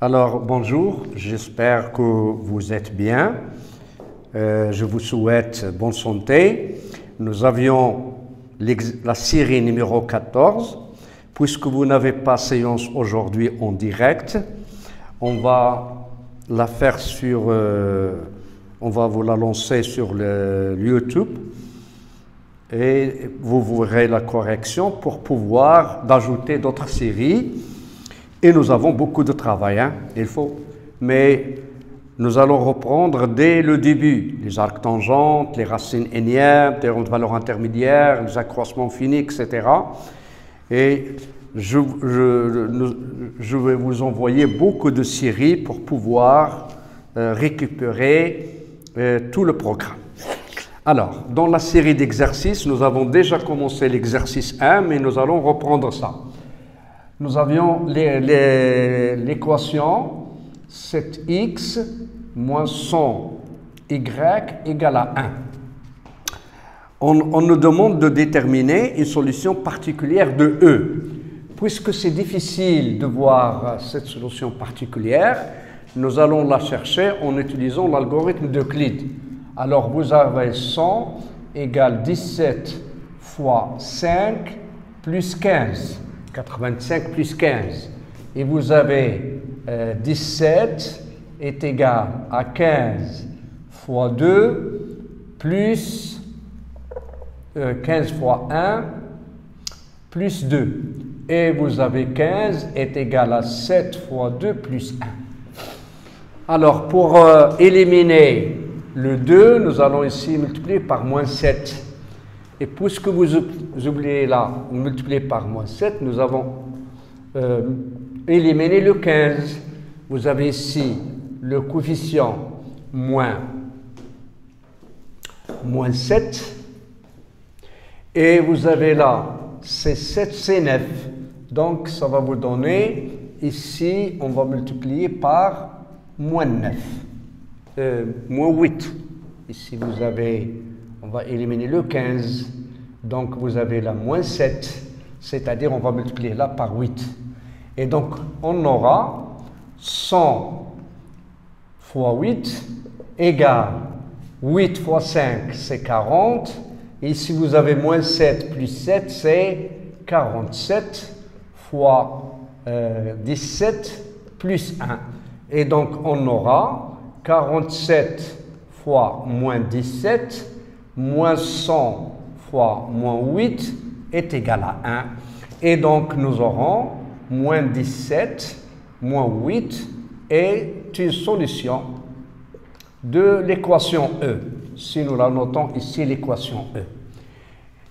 Alors, bonjour, j'espère que vous êtes bien. Je vous souhaite bonne santé. Nous avions la série numéro 14. Puisque vous n'avez pas séance aujourd'hui en direct, on va la faire sur... on va vous la lancer sur le YouTube et vous verrez la correction pour pouvoir d'ajouter d'autres séries. Et nous avons beaucoup de travail, il faut. Mais nous allons reprendre dès le début les arcs tangentes, les racines énièmes, théorème de valeur intermédiaire, les accroissements finis, etc. Et je vais vous envoyer beaucoup de séries pour pouvoir récupérer tout le programme. Alors, dans la série d'exercices, nous avons déjà commencé l'exercice 1, mais nous allons reprendre ça. Nous avions l'équation 7x moins 100y égale à 1. On nous demande de déterminer une solution particulière de E. Puisque c'est difficile de voir cette solution particulière, nous allons la chercher en utilisant l'algorithme d'Euclide. Alors, vous avez 100 égale 17 fois 5 plus 15. 85 plus 15. Et vous avez 17 est égal à 15 fois 2 plus 15 fois 1 plus 2. Et vous avez 15 est égal à 7 fois 2 plus 1. Alors, pour éliminer le 2, nous allons ici multiplier par moins 7. Et puisque vous oubliez là, vous multipliez par moins 7, nous avons éliminé le 15. Vous avez ici le coefficient moins 7. Et vous avez là, c'est 7, c'est 9. Donc, ça va vous donner, ici, on va multiplier par moins 9. Moins 8. Ici, vous avez, on va éliminer le 15. Donc, vous avez là moins 7. C'est-à-dire, on va multiplier là par 8. Et donc, on aura 100 fois 8 égale 8 fois 5, c'est 40. Et ici, vous avez moins 7 plus 7, c'est 47 fois 17 plus 1. Et donc, on aura 47 fois moins 17, moins 100 fois moins 8 est égal à 1. Et donc, nous aurons moins 17, moins 8 est une solution de l'équation E. Si nous la notons ici, l'équation E.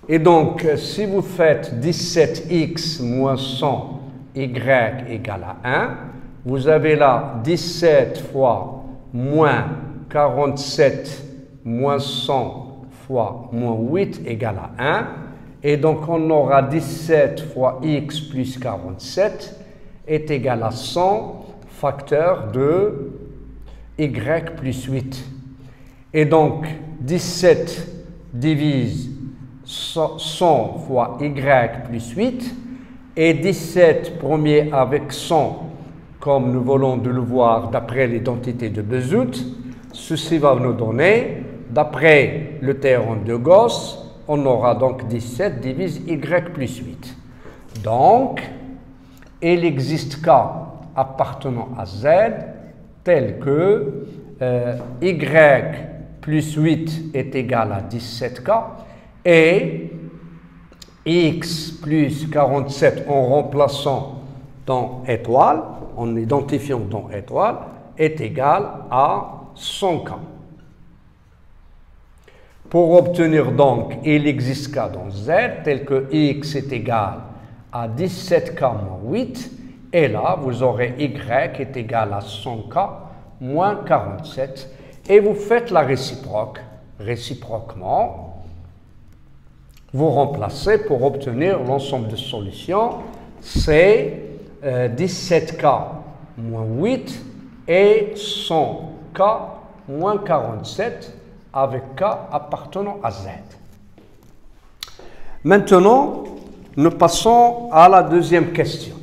Et donc, si vous faites 17x moins 100y égale à 1, vous avez là 17 fois moins 47 moins 100 fois moins 8 égale à 1. Et donc, on aura 17 fois x plus 47 est égal à 100 facteur de y plus 8. Et donc, 17 divise 100 fois y plus 8. Et 17 premier avec 100, comme nous voulons de le voir d'après l'identité de Bézout, ceci va nous donner, d'après le théorème de Gauss, on aura donc 17 divise y plus 8. Donc, il existe K appartenant à Z tel que y plus 8 est égal à 17K et x plus 47 en remplaçant dans étoile, en identifiant dans étoile, est égal à 100K. Pour obtenir donc, il existe K dans Z, tel que x est égal à 17K moins 8, et là, vous aurez y est égal à 100K moins 47, et vous faites la réciproque. Réciproquement, vous remplacez pour obtenir l'ensemble de solutions, c'est 17K moins 8 et 100K moins 47 avec K appartenant à Z. Maintenant, nous passons à la deuxième question.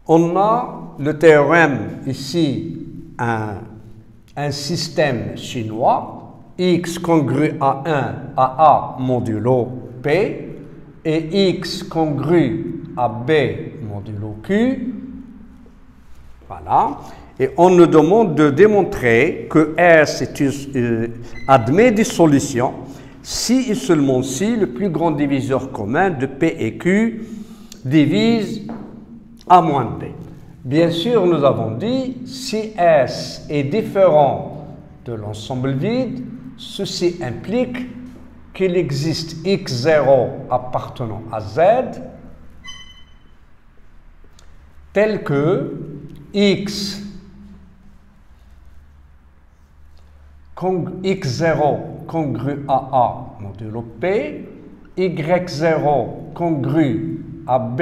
On a le théorème ici, un système chinois, x congru à 1 à A modulo P, et x congru à B modulo Q. Voilà. Et on nous demande de démontrer que S admet des solutions si et seulement si le plus grand diviseur commun de P et Q divise A moins B. Bien sûr, nous avons dit, si S est différent de l'ensemble vide, ceci implique qu'il existe x0 appartenant à Z tel que x0 congru à A modulo P, y0 congru à B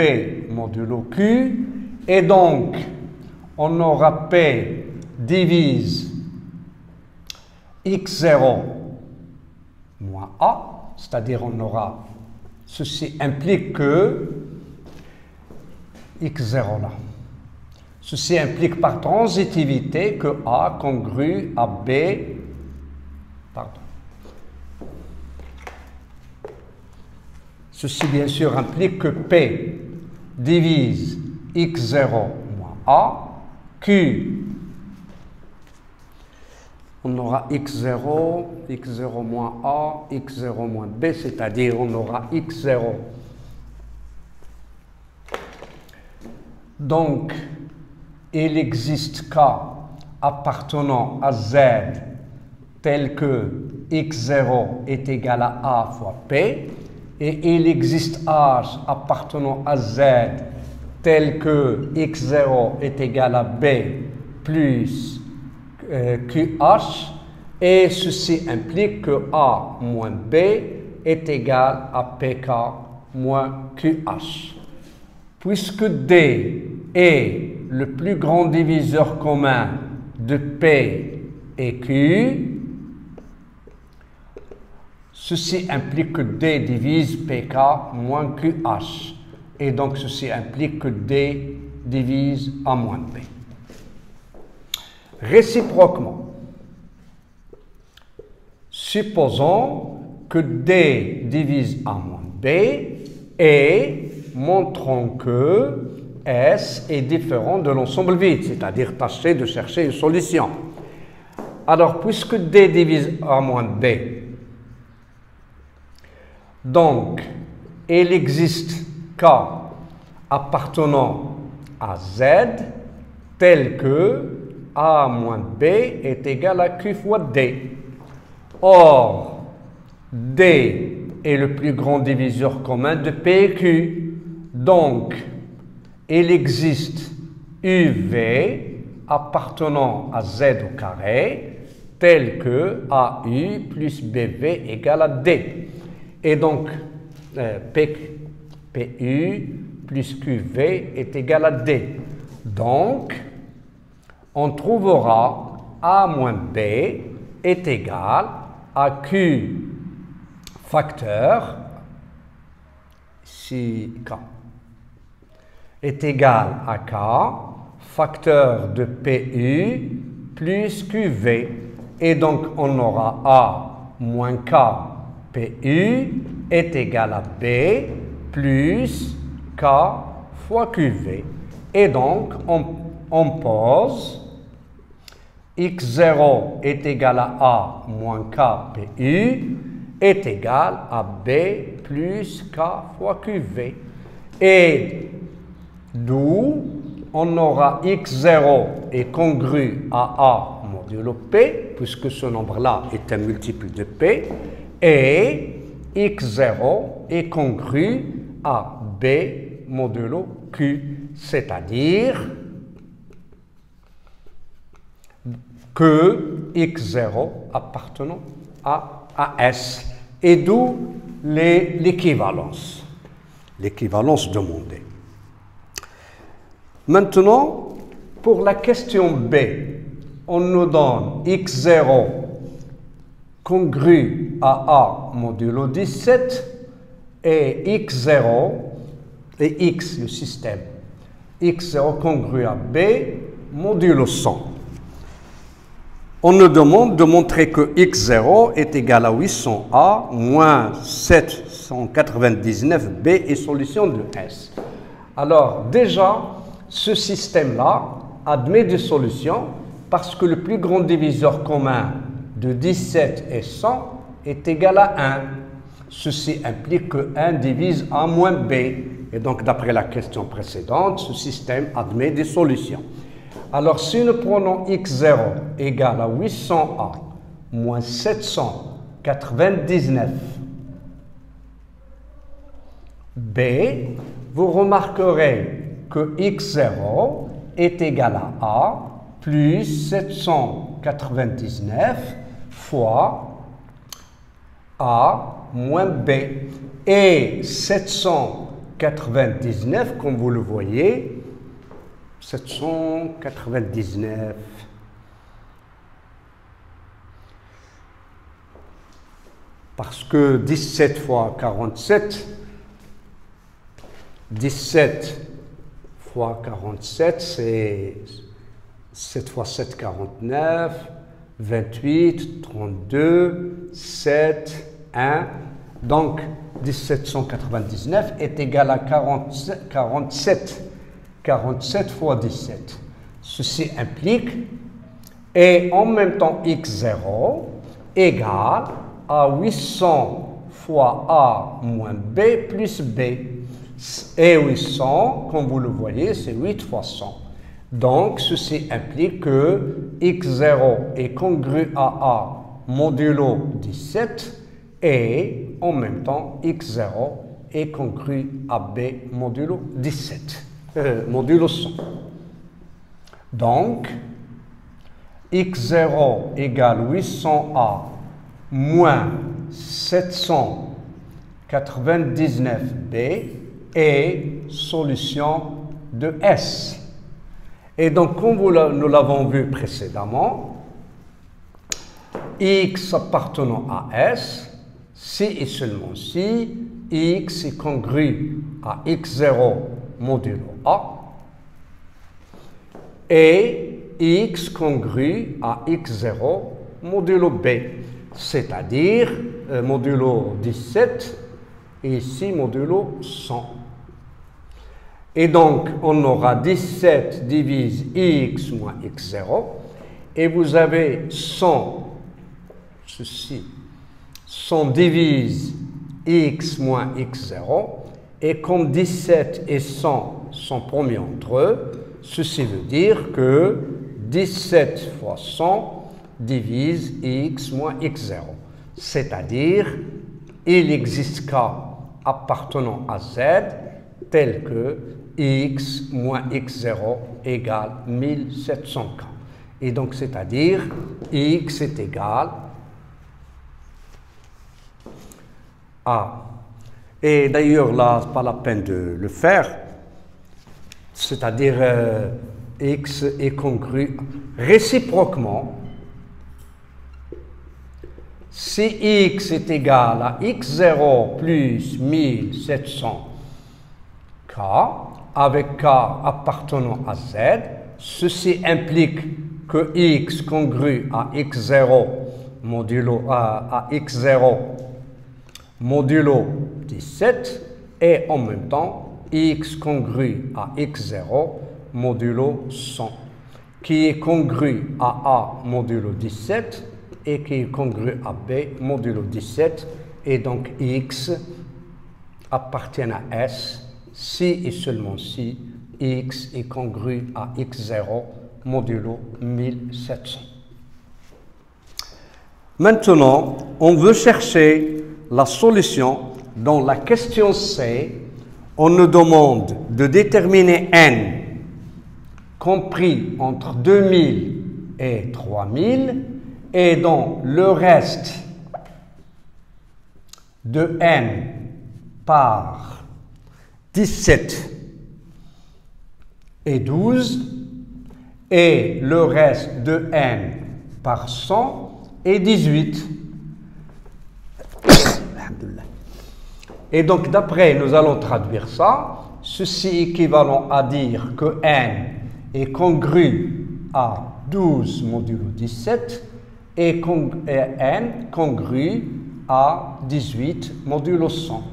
modulo Q, et donc on aura P divise x0 moins A, c'est-à-dire on aura, ceci implique que x0 là, ceci implique par transitivité que A congru à B, pardon. Ceci bien sûr implique que P divise x0 moins A, Q, on aura x0, x0 moins A, x0 moins B, c'est-à-dire on aura x0. Donc, il existe K appartenant à Z tel que x0 est égal à A fois P, et il existe H appartenant à Z tel que x0 est égal à B plus QH, et ceci implique que A moins B est égal à PK moins QH. Puisque D est le plus grand diviseur commun de P et Q, ceci implique que D divise PK moins QH. Et donc, ceci implique que D divise A moins B. Réciproquement, supposons que D divise A moins B et montrons que S est différent de l'ensemble vide, c'est-à-dire tâchez de chercher une solution. Alors, puisque D divise A moins B, donc, il existe K appartenant à Z tel que A moins B est égal à Q fois D. Or, D est le plus grand diviseur commun de P et Q. Donc, il existe UV appartenant à Z au carré tel que AU plus BV égale à D. Et donc, PU plus QV est égal à D. Donc, on trouvera A moins B est égal à Q facteur, ici K, est égal à K facteur de PU plus QV. Et donc, on aura A moins K PU est égal à B plus K fois QV. Et donc, on pose x0 est égal à A moins K PU est égal à B plus K fois QV. Et d'où on aura x0 est congru à A modulo P, puisque ce nombre-là est un multiple de P, et x0 est congru à B modulo Q, c'est-à-dire que x0 appartenant à S, et d'où l'équivalence demandée. Maintenant, pour la question B, on nous donne x0 congru à A modulo 17 et x0 et x, le système, x0 congru à b modulo 100. On nous demande de montrer que x0 est égal à 800a moins 799b et solution de S. Alors déjà, ce système-là admet des solutions parce que le plus grand diviseur commun de 17 et 100 est égal à 1. Ceci implique que 1 divise a moins b. Et donc, d'après la question précédente, ce système admet des solutions. Alors, si nous prenons x0 égale à 800a moins 799b, vous remarquerez que x0 est égal à a plus 799 fois a moins b. Et 799, comme vous le voyez, 799. Parce que 17 fois 47, 17 fois 47, c'est 7 fois 7, 49, 28, 32, 7, 1. Donc, 1799 est égal à 47. 47 fois 17. Ceci implique, et en même temps x0 égale à 800 fois a moins b plus b. Et 800, comme vous le voyez, c'est 8 fois 100. Donc, ceci implique que x0 est congru à a modulo 17 et en même temps x0 est congru à b modulo 17. Modulo 100. Donc, x0 égale 800a moins 799b et solution de S. Et donc, comme nous l'avons vu précédemment, x appartenant à S, si et seulement si x est congru à x0 modulo A et x congru à x0 modulo B, c'est-à-dire modulo 17 et ici modulo 100. Et donc, on aura 17 divise x moins x0 et vous avez 100, ceci, 100 divise x moins x0. Et comme 17 et 100 sont promis entre eux, ceci veut dire que 17 fois 100 divise x moins x0. C'est-à-dire, il n'existe qu'un appartenant à z tel que x moins x0 égale 1700K. Et donc, c'est-à-dire, x est égal à... Et d'ailleurs, là, ce n'est pas la peine de le faire, c'est-à-dire x est congru réciproquement. Si x est égal à x0 plus 1700k, avec k appartenant à z, ceci implique que x congru à x0 modulo à x0 modulo 17 et en même temps x congru à x0 modulo 100 qui est congru à a modulo 17 et qui est congru à b modulo 17 et donc x appartient à S si et seulement si x est congru à x0 modulo 1700. Maintenant, on veut chercher la solution. Dans la question C, on nous demande de déterminer n compris entre 2000 et 3000 et dans le reste de n par 17 et 12 et le reste de n par 100 et 18. Et donc, d'après, nous allons traduire ça. ceci équivalent à dire que n est congru à 12 modulo 17 et n congru à 18 modulo 100.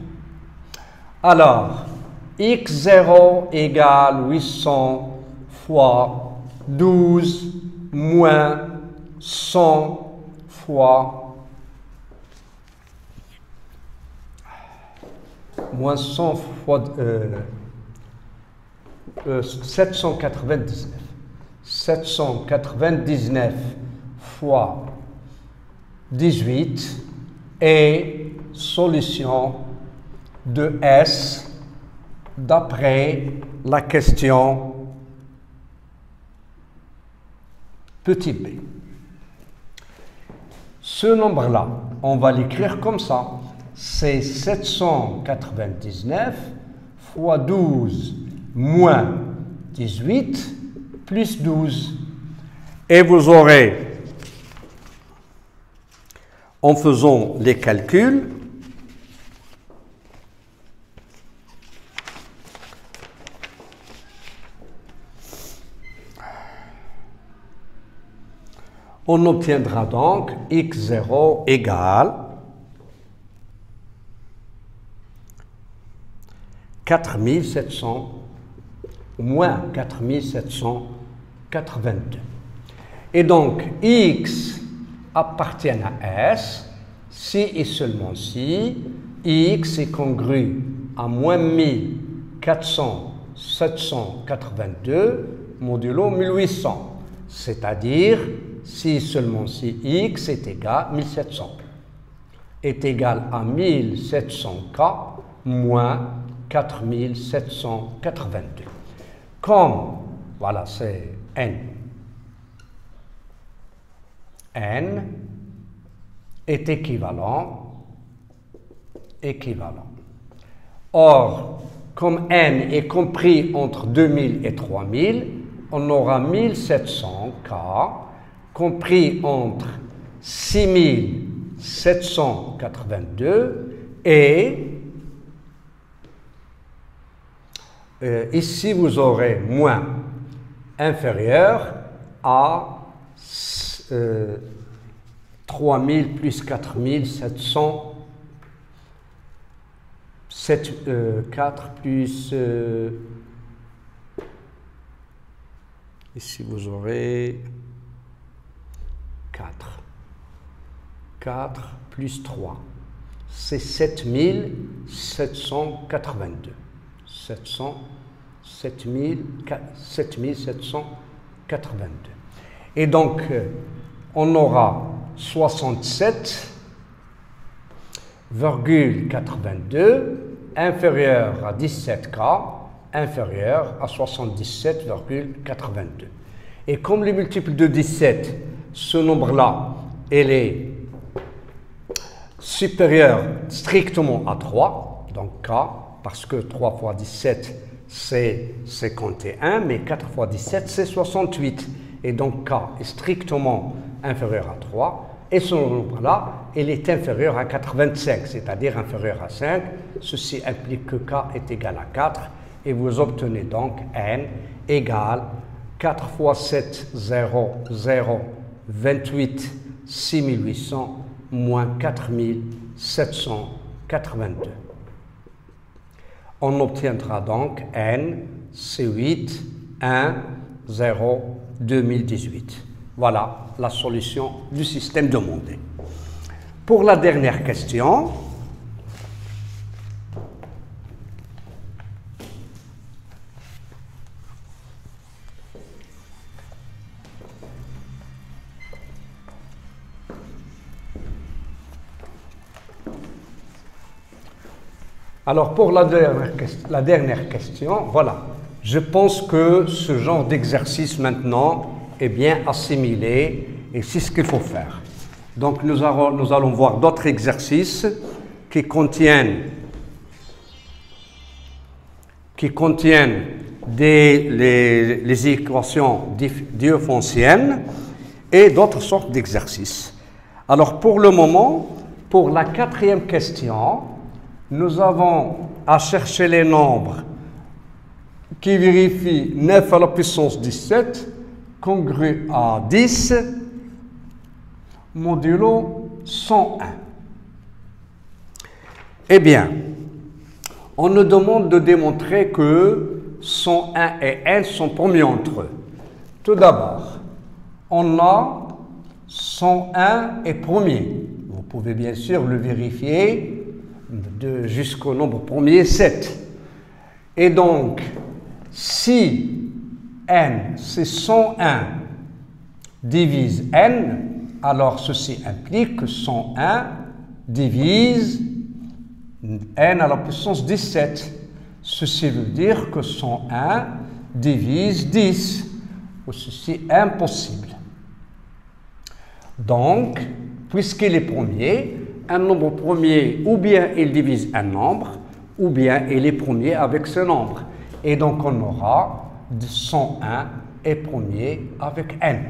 Alors, x0 égale 800 fois 12 moins 100 fois moins 100 fois 799. 799 fois 18 est solution de S d'après la question petit b. Ce nombre-là, on va l'écrire comme ça. C'est 799 fois 12 moins 18 plus 12. Et vous aurez, en faisant les calculs, on obtiendra donc x0 égale 4700 moins 4782. Et donc, x appartient à S si et seulement si x est congru à moins 1400-782 modulo 1800, c'est-à-dire si et seulement si x est égal, 1700, est égal à 1700K moins 4782. Comme, voilà, c'est n. N est équivalent. Or, comme n est compris entre 2000 et 3000, on aura 1700K compris entre 6782 et ici vous aurez moins inférieur à 3000 plus 4700, 4 plus ici vous aurez 4 plus 3, c'est 7782. 7782. Et donc, on aura 67,82 inférieur à 17K, inférieur à 77,82. Et comme le multiple de 17, ce nombre-là, il est supérieur strictement à 3, donc K, parce que 3 fois 17, c'est 51, mais 4 fois 17, c'est 68. Et donc, K est strictement inférieur à 3. Et ce nombre-là, il est inférieur à 85, c'est-à-dire inférieur à 5. Ceci implique que K est égal à 4. Et vous obtenez donc N égale 4 fois 7, 0, 0, 28, 6800, moins 4782. On obtiendra donc N, C8, 1, 0, 2018. Voilà la solution du système demandé. Pour la dernière question, alors, pour la dernière question, voilà. Je pense que ce genre d'exercice maintenant est bien assimilé et c'est ce qu'il faut faire. Donc, nous allons voir d'autres exercices qui contiennent les équations diophantiennes et d'autres sortes d'exercices. Alors, pour le moment, pour la quatrième question, nous avons à chercher les nombres qui vérifie 9 à la puissance 17 congru à 10 modulo 101. Eh bien, on nous demande de démontrer que 101 et n sont premiers entre eux. Tout d'abord, on a 101 est premier. Vous pouvez bien sûr le vérifier jusqu'au nombre premier 7. Et donc, si n c'est 101 divise n, alors ceci implique que 101 divise n à la puissance 17. Ceci veut dire que 101 divise 10. Ceci est impossible. Donc, puisqu'il est premier, un nombre premier, ou bien il divise un nombre, ou bien il est premier avec ce nombre. Et donc, on aura 101 est premier avec n.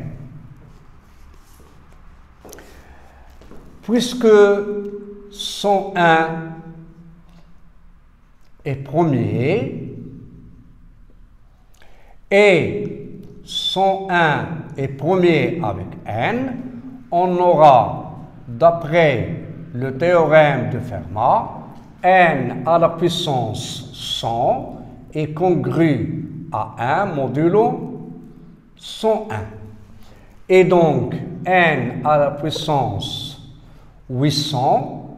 Puisque 101 est premier et 101 est premier avec n, on aura, d'après le théorème de Fermat, n à la puissance 100 est congru à 1 modulo 101. Et donc, n à la puissance 800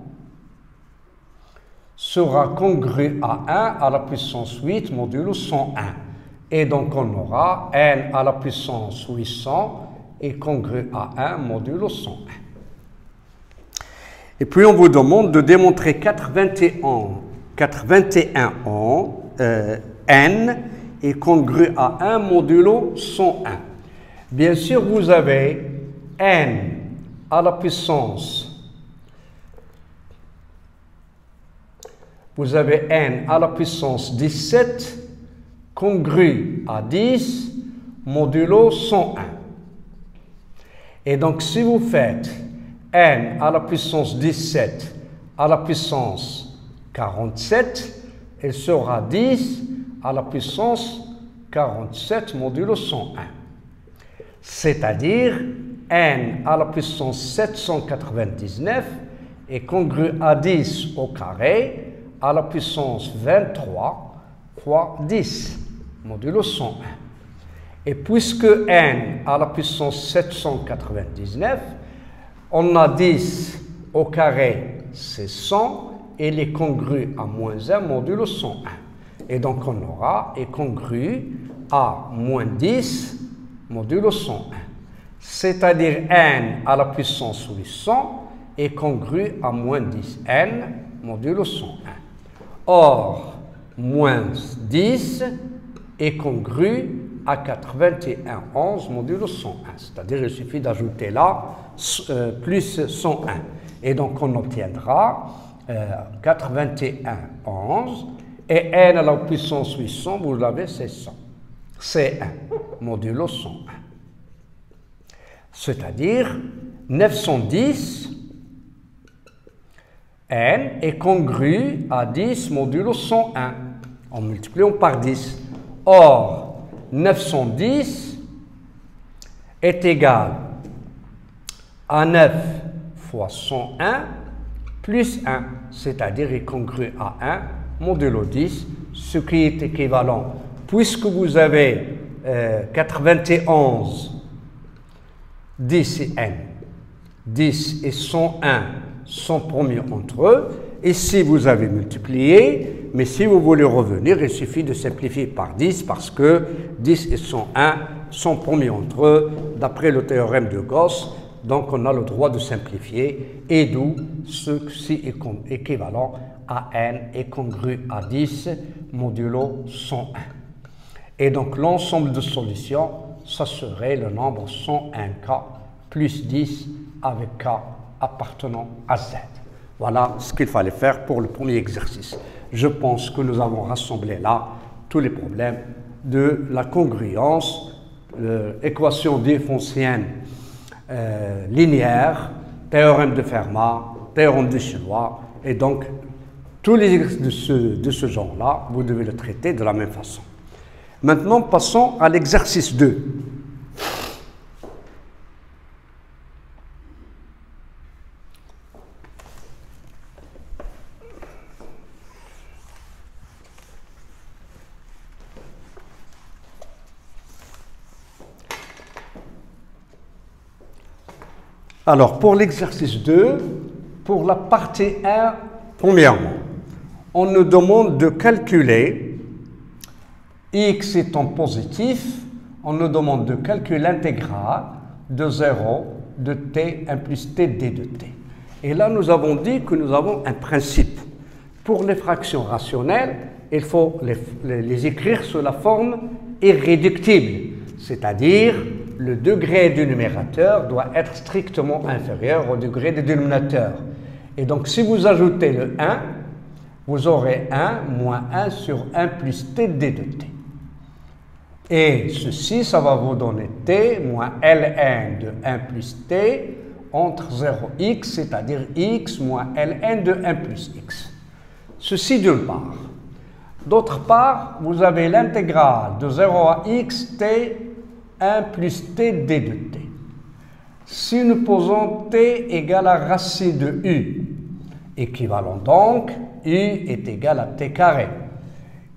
sera congru à 1 à la puissance 8 modulo 101. Et donc, on aura n à la puissance 800 est congru à 1 modulo 101. Et puis, on vous demande de démontrer 421 n est congru à 1 modulo 101. Bien sûr, vous avez n à la puissance 17 congru à 10 modulo 101. Et donc, si vous faites n à la puissance 17 à la puissance 47, elle sera 10 à la puissance 47 modulo 101. C'est-à-dire, n à la puissance 799 est congru à 10 au carré à la puissance 23 fois 10 modulo 101. Et puisque n à la puissance 799, on a 10 au carré, c'est 100, et il est congru à moins 1 modulo 101. Et donc on aura est congru à moins 10 modulo 101. C'est-à-dire n à la puissance 800 est congru à moins 10 n modulo 101. Or, moins 10 est congru à 81,11 modulo 101. C'est-à-dire il suffit d'ajouter là plus 101. Et donc on obtiendra 81,11 et n à la puissance 800, vous l'avez, c'est 100. C'est 1 modulo 101. C'est-à-dire 910 n est congru à 10 modulo 101 en multipliant par 10. Or, 910 est égal à 9 fois 101 plus 1, c'est-à-dire est congru à 1 modulo 10, ce qui est équivalent, puisque vous avez 91, 10 et n, 10 et 101 sont premiers entre eux, et si vous avez multiplié, mais si vous voulez revenir, il suffit de simplifier par 10 parce que 10 et 101 sont premiers entre eux d'après le théorème de Gauss. Donc on a le droit de simplifier et d'où ceci est équivalent à n est congru à 10 modulo 101. Et donc l'ensemble de solutions, ça serait le nombre 101k plus 10 avec k appartenant à z. Voilà ce qu'il fallait faire pour le premier exercice. Je pense que nous avons rassemblé là tous les problèmes de la congruence, l'équation différéntielle linéaire, théorème de Fermat, théorème de Chinois, et donc tous les exercices de ce genre-là, vous devez le traiter de la même façon. Maintenant, passons à l'exercice 2. Alors, pour l'exercice 2, pour la partie 1, premièrement, on nous demande de calculer, x étant positif, on nous demande de calculer l'intégrale de 0 de t 1 plus t d de t. Et là, nous avons dit que nous avons un principe. Pour les fractions rationnelles, il faut les écrire sous la forme irréductible, c'est-à-dire le degré du numérateur doit être strictement inférieur au degré du dénominateur. Et donc, si vous ajoutez le 1, vous aurez 1 moins 1 sur 1 plus t d de t. Et ceci, ça va vous donner t moins ln de 1 plus t entre 0x, c'est-à-dire x moins ln de 1 plus x. Ceci d'une part. D'autre part, vous avez l'intégrale de 0 à x t 1 plus t d de t. Si nous posons t égale à racine de u, équivalent donc, u est égal à t carré.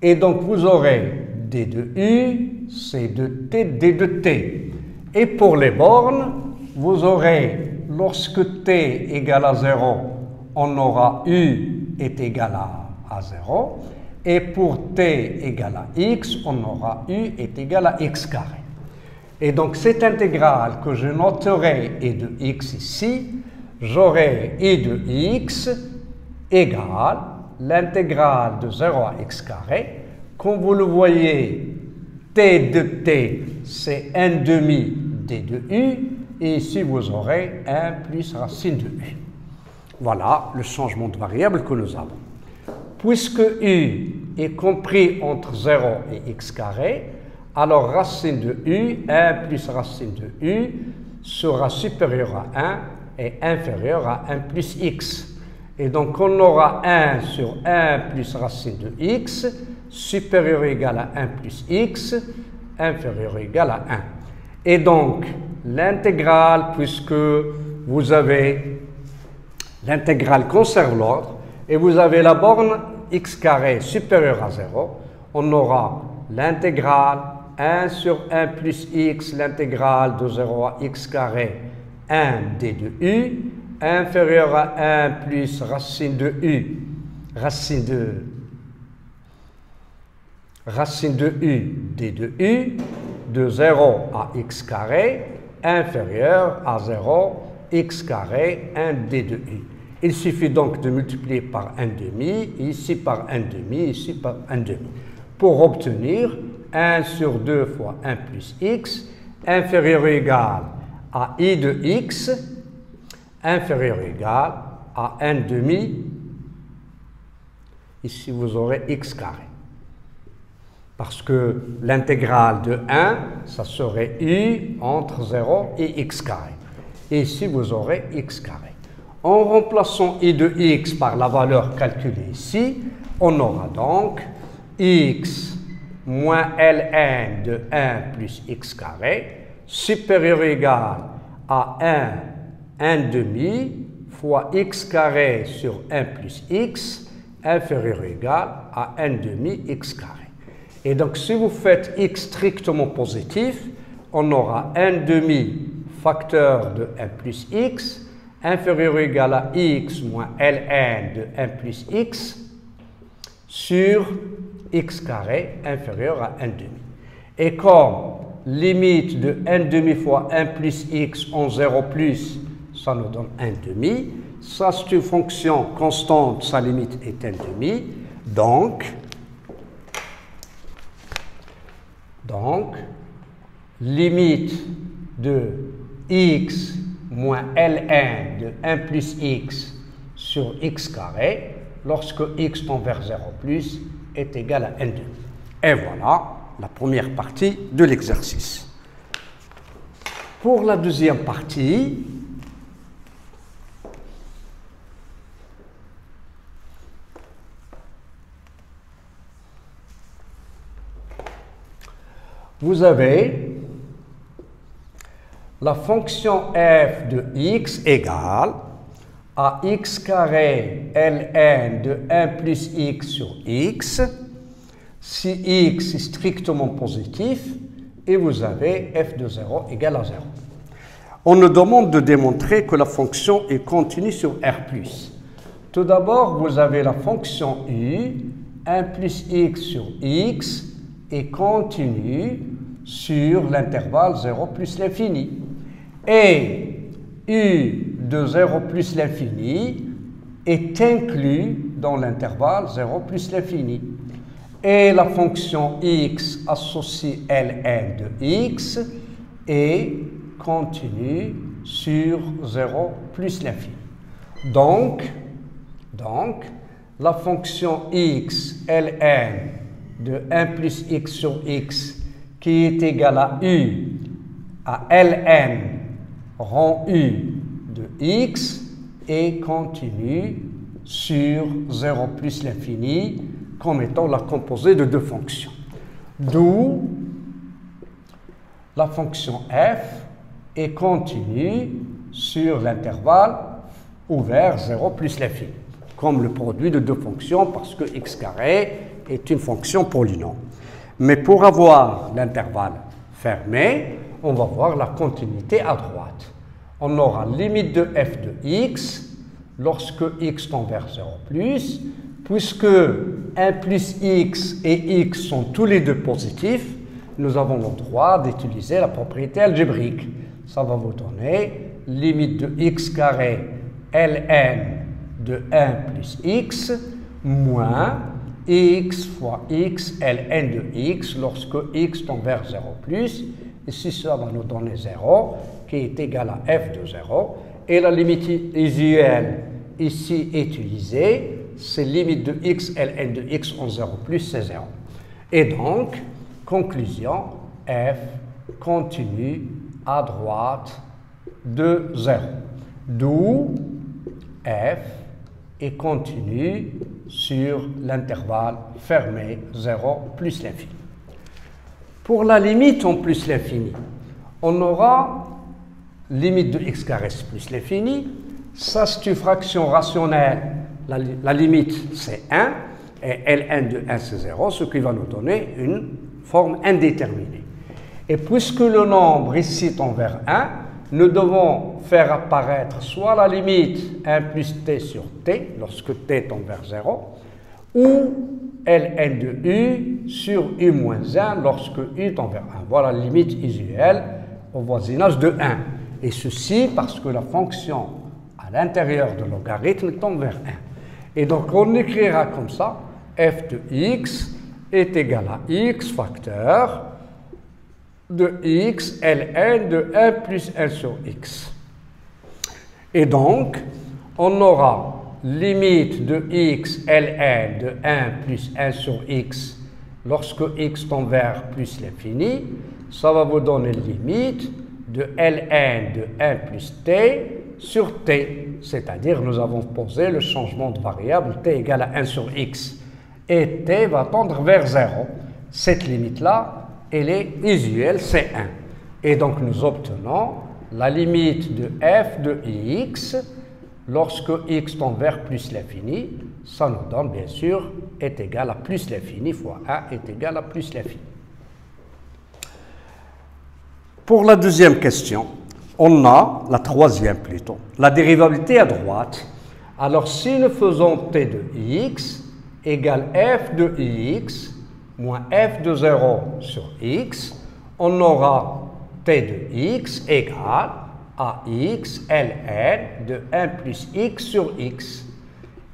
Et donc vous aurez d de u, c'est de t, d de t. Et pour les bornes, vous aurez, lorsque t égale à 0, on aura u est égal à 0. Et pour t égale à x, on aura u est égal à x carré. Et donc cette intégrale que je noterai e de x ici, j'aurai e de x égale l'intégrale de 0 à x carré. Comme vous le voyez, t de t, c'est 1 demi d de u, et ici vous aurez 1 plus racine de u. Voilà le changement de variable que nous avons. Puisque u est compris entre 0 et x carré, alors racine de u, 1 plus racine de u, sera supérieur à 1 et inférieur à 1 plus x. Et donc on aura 1 sur 1 plus racine de x, supérieur ou égal à 1 plus x, inférieur ou égal à 1. Et donc l'intégrale, puisque vous avez l'intégrale conserve l'ordre, et vous avez la borne x carré supérieure à 0, on aura l'intégrale 1 sur 1 plus x, l'intégrale de 0 à x carré, 1 d de u, inférieur à 1 plus racine de u, racine de u, d de u, de 0 à x carré, inférieur à 0, x carré, 1 d de u. Il suffit donc de multiplier par 1 demi, ici par 1 demi, ici par 1 demi, pour obtenir 1 sur 2 fois 1 plus x, inférieur ou égal à i de x, inférieur ou égal à 1 demi, ici vous aurez x carré. Parce que l'intégrale de 1, ça serait i entre 0 et x carré. Et ici vous aurez x carré. En remplaçant i de x par la valeur calculée ici, on aura donc x moins ln de 1 plus x carré supérieur ou égal à 1 demi fois x carré sur 1 plus x inférieur ou égal à 1 demi x carré. Et donc si vous faites x strictement positif, on aura 1 demi facteur de 1 plus x inférieur ou égal à x moins ln de 1 plus x sur x carré inférieur à 1 demi. Et comme limite de 1 demi fois 1 plus x en 0 plus, ça nous donne 1 demi. Ça, c'est une fonction constante, sa limite est 1 demi. Donc, limite de x moins ln de 1 plus x sur x carré, lorsque x tend vers 0 plus, est égal à 1 demi. Et voilà la première partie de l'exercice. Pour la deuxième partie, vous avez la fonction f de x égale à x carré ln de 1 plus x sur x, si x est strictement positif, et vous avez f de 0 égale à 0. On nous demande de démontrer que la fonction est continue sur R+. Tout d'abord, vous avez la fonction u, 1 plus x sur x, est continue sur l'intervalle 0 plus l'infini. Et u de 0 plus l'infini est inclus dans l'intervalle 0 plus l'infini. Et la fonction x associée ln de x est continue sur 0 plus l'infini. Donc, la fonction x ln de 1 plus x sur x qui est égale à u à ln rang u de x est continue sur 0 plus l'infini comme étant la composée de deux fonctions. D'où la fonction f est continue sur l'intervalle ouvert 0 plus l'infini, comme le produit de deux fonctions parce que x carré est une fonction polynôme. Mais pour avoir l'intervalle fermé, on va voir la continuité à droite. On aura limite de f de x lorsque x tend vers 0 plus, puisque 1 plus x et x sont tous les deux positifs, nous avons le droit d'utiliser la propriété algébrique. Ça va vous donner limite de x carré ln de 1 plus x moins x fois x ln de x lorsque x tend vers 0 plus. Ici, ça va nous donner 0 qui est égal à f de 0. Et la limite usuelle ici utilisée, c'est limite de x ln de x en 0 plus, c'est 0. Et donc, conclusion, f continue à droite de 0. D'où f est continue sur l'intervalle fermé 0 plus l'infini. Pour la limite en plus l'infini, on aura limite de x carré plus l'infini. Ça, c'est une fraction rationnelle. La limite, c'est 1. Et ln de 1, c'est 0, ce qui va nous donner une forme indéterminée. Et puisque le nombre ici tend vers 1, nous devons faire apparaître soit la limite 1 plus t sur t, lorsque t tend vers 0, ou ln de u sur u moins 1 lorsque u tend vers 1. Voilà la limite usuelle au voisinage de 1. Et ceci parce que la fonction à l'intérieur de logarithme tend vers 1. Et donc on écrira comme ça, f de x est égal à x facteur de x ln de 1 plus 1 sur x. Et donc, on aura limite de x ln de 1 plus 1 sur x lorsque x tend vers plus l'infini. Ça va vous donner limite de ln de 1 plus t sur t. C'est-à-dire, nous avons posé le changement de variable t égale à 1 sur x. Et t va tendre vers 0. Cette limite-là, elle est usuelle, c'est 1. Et donc, nous obtenons la limite de f de x lorsque x tend vers plus l'infini. Ça nous donne, bien sûr, est égal à plus l'infini fois 1 est égal à plus l'infini. Pour la deuxième question, on a, la troisième plutôt, la dérivabilité à droite. Alors, si nous faisons t de x égale f de x moins f de 0 sur x, on aura t de x égale à x ln de 1 plus x sur x.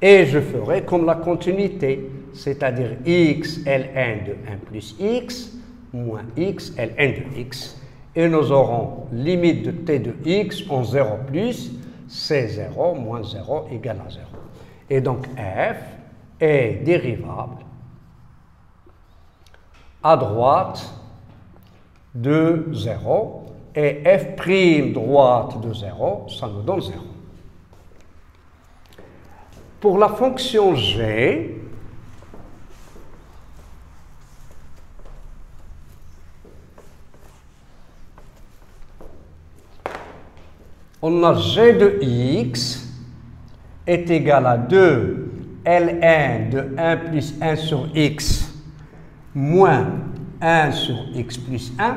Et je ferai comme la continuité, c'est-à-dire x ln de 1 plus x moins x ln de x. Et nous aurons limite de t de x en 0 plus, c'est 0 moins 0 égale à 0. Et donc f est dérivable à droite de 0 et f' droite de 0, ça nous donne 0. Pour la fonction g, on a g de x est égal à 2 ln de 1 plus 1 sur x moins 1 sur x plus 1.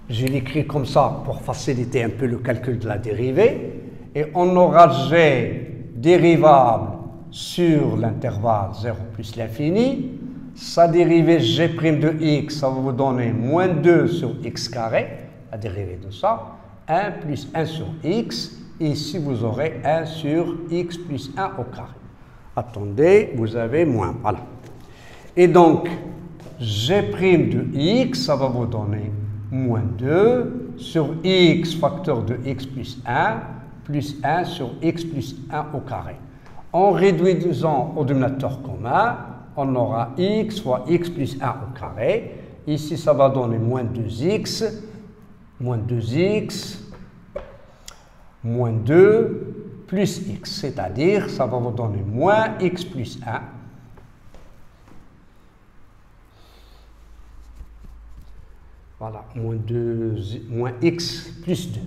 Je l'écris comme ça pour faciliter un peu le calcul de la dérivée. Et on aura g dérivable sur l'intervalle 0 plus l'infini. Sa dérivée g' de x, ça va vous donner moins 2 sur x carré, la dérivée de ça, 1 plus 1 sur x. Et ici, vous aurez 1 sur x plus 1 au carré. Attendez, vous avez moins, voilà. Et donc, g' de x, ça va vous donner moins 2 sur x facteur de x plus 1 sur x plus 1 au carré. En réduisant au dénominateur commun, on aura x fois x plus 1 au carré. Ici, ça va donner moins 2x, moins 2 plus x, c'est-à-dire ça va vous donner moins x plus 1. Voilà, moins x plus 2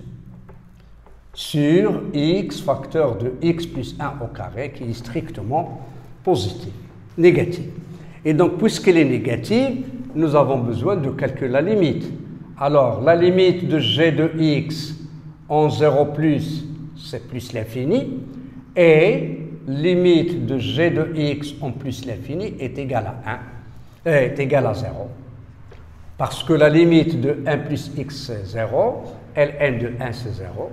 sur x facteur de x plus 1 au carré qui est strictement positif, négatif. Et donc, puisqu'elle est négative, nous avons besoin de calculer la limite. Alors, la limite de g de x en 0 plus, c'est plus l'infini, et limite de g de x en plus l'infini est égale à 1, est égale à 0. Parce que la limite de 1 plus x, c'est 0, ln de 1, c'est 0.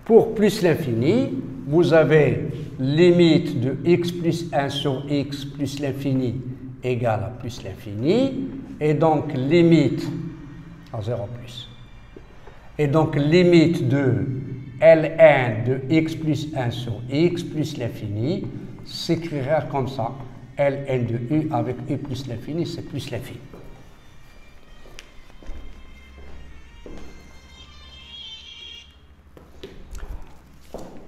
Pour plus l'infini, vous avez limite de x plus 1 sur x plus l'infini égale à plus l'infini, et donc limite à 0 plus. Et donc limite de ln de x plus 1 sur x plus l'infini s'écrira comme ça, ln de u avec u plus l'infini, c'est plus l'infini.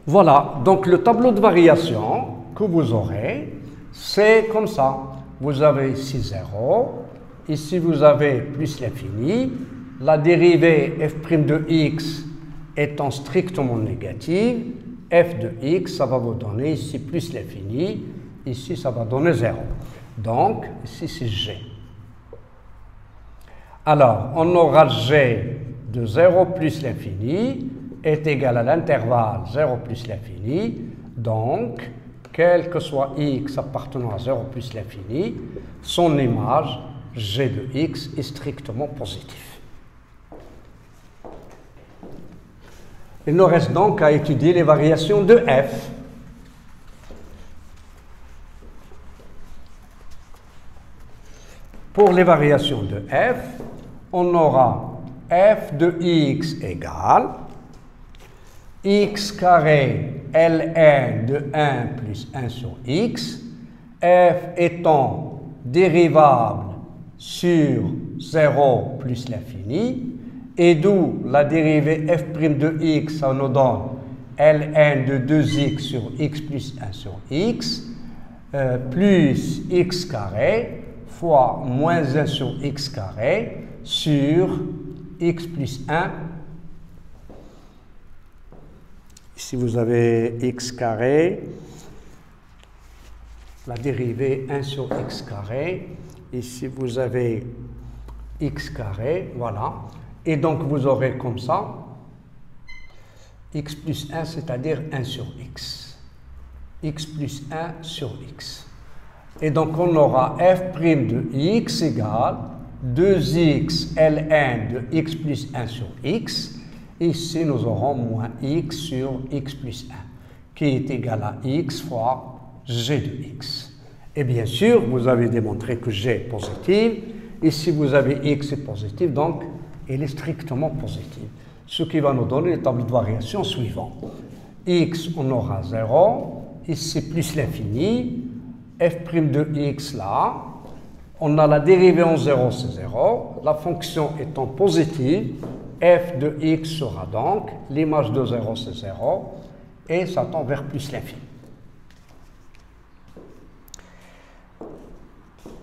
Voilà, donc le tableau de variation que vous aurez, c'est comme ça. Vous avez ici 0, ici vous avez plus l'infini, la dérivée f' de x étant strictement négative, f de x, ça va vous donner ici plus l'infini, ici ça va donner 0. Donc, ici c'est g. Alors, on aura g de 0 plus l'infini est égal à l'intervalle 0 plus l'infini, donc, quel que soit x appartenant à 0 plus l'infini, son image, g de x, est strictement positif. Il nous reste donc à étudier les variations de f. Pour les variations de f, on aura f de x égale x carré ln de 1 plus 1 sur x, f étant dérivable sur 0 plus l'infini, et d'où la dérivée f' de x, ça nous donne ln de 2x sur x plus 1 sur x, plus x carré fois moins 1 sur x carré sur x plus 1. Ici, vous avez x carré, la dérivée 1 sur x carré. Ici, vous avez x carré, voilà. Et donc, vous aurez comme ça, x plus 1, c'est-à-dire 1 sur x. X plus 1 sur x. Et donc, on aura f' de x égale 2x ln de x plus 1 sur x. Ici, nous aurons moins x sur x plus 1, qui est égal à x fois g de x. Et bien sûr, vous avez démontré que g est positive. Ici, vous avez x est positif, donc elle est strictement positive. Ce qui va nous donner le tableau de variation suivant. X, on aura 0. Ici, plus l'infini. f' de x là. On a la dérivée en 0, c'est 0. La fonction étant positive, f de x sera donc, l'image de 0 c'est 0, et ça tend vers plus l'infini.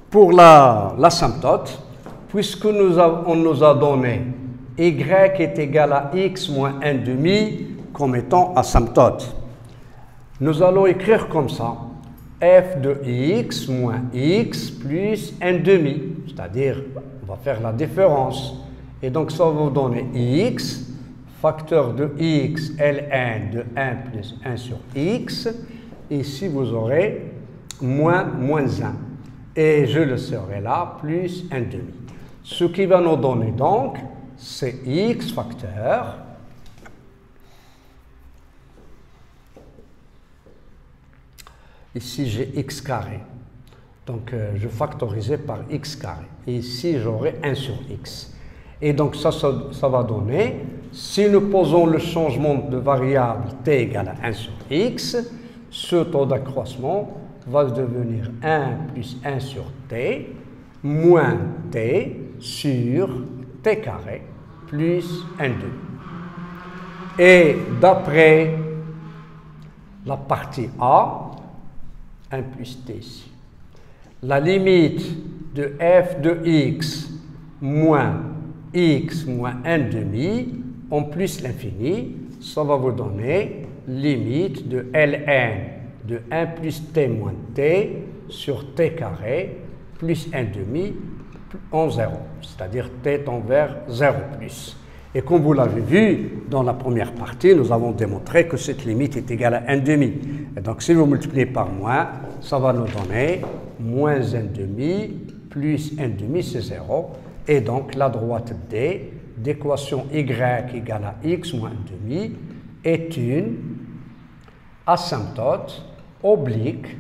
Pour l'asymptote, puisque on nous a donné y est égal à x moins 1 demi, comme étant asymptote. Nous allons écrire comme ça, f de x moins x plus 1/2, c'est-à-dire on va faire la différence. Et donc ça va vous donner x, facteur de x, ln de 1 plus 1 sur x. Ici vous aurez moins 1. Et je le serai là, plus 1/2. Ce qui va nous donner donc, c'est x facteur. Ici, j'ai x carré. Donc, je factorisais par x carré. Et ici, j'aurai 1 sur x. Et donc, ça va donner, si nous posons le changement de variable t égale à 1 sur x, ce taux d'accroissement va devenir 1 plus 1 sur t, moins t sur t carré, plus 1/2. Et d'après la partie A, 1 plus t ici, la limite de f de x moins 1/2 en plus l'infini, ça va vous donner limite de ln de 1 plus t moins t sur t carré plus 1/2 en 0, c'est-à-dire t tend vers 0 plus. Et comme vous l'avez vu dans la première partie, nous avons démontré que cette limite est égale à 1/2. Et donc si vous multipliez par moins, ça va nous donner moins 1/2 plus 1/2, c'est 0. Et donc la droite D d'équation y égale à x moins 1/2 est une asymptote oblique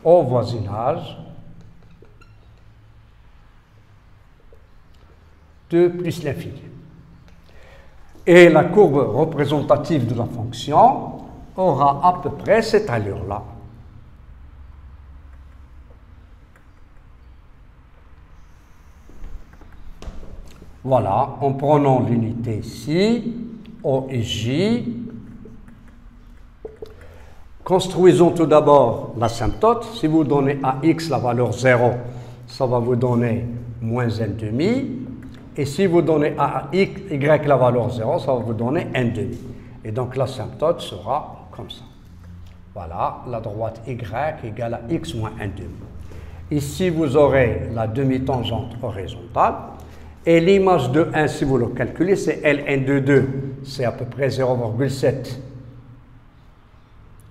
au voisinage de plus l'infini. Et la courbe représentative de la fonction aura à peu près cette allure-là. Voilà, en prenant l'unité ici, O et J, construisons tout d'abord l'asymptote. Si vous donnez à x la valeur 0, ça va vous donner moins 1/2. Et si vous donnez à y la valeur 0, ça va vous donner 1/2. Et donc l'asymptote sera comme ça. Voilà, la droite y égale à x moins 1/2. Ici, vous aurez la demi-tangente horizontale. Et l'image de 1, si vous le calculez, c'est ln de 2. C'est à peu près 0,7.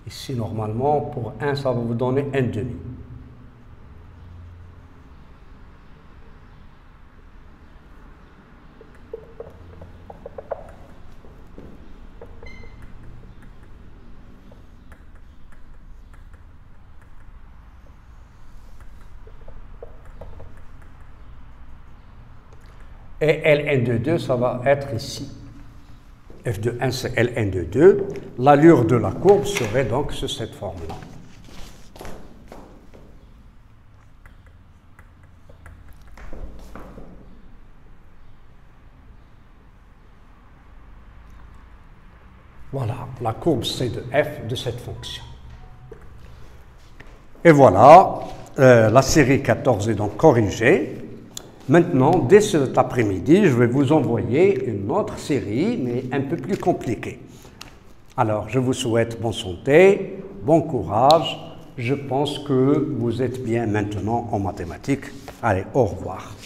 Ici, normalement, pour 1, ça va vous donner 1/2. Et ln de 2, ça va être ici. F de 1, c'est ln de 2. L'allure de la courbe serait donc sur cette forme-là. Voilà, la courbe C de f de cette fonction. Et voilà, la série 14 est donc corrigée. Maintenant, dès cet après-midi, je vais vous envoyer une autre série, mais un peu plus compliquée. Alors, je vous souhaite bonne santé, bon courage. Je pense que vous êtes bien maintenant en mathématiques. Allez, au revoir.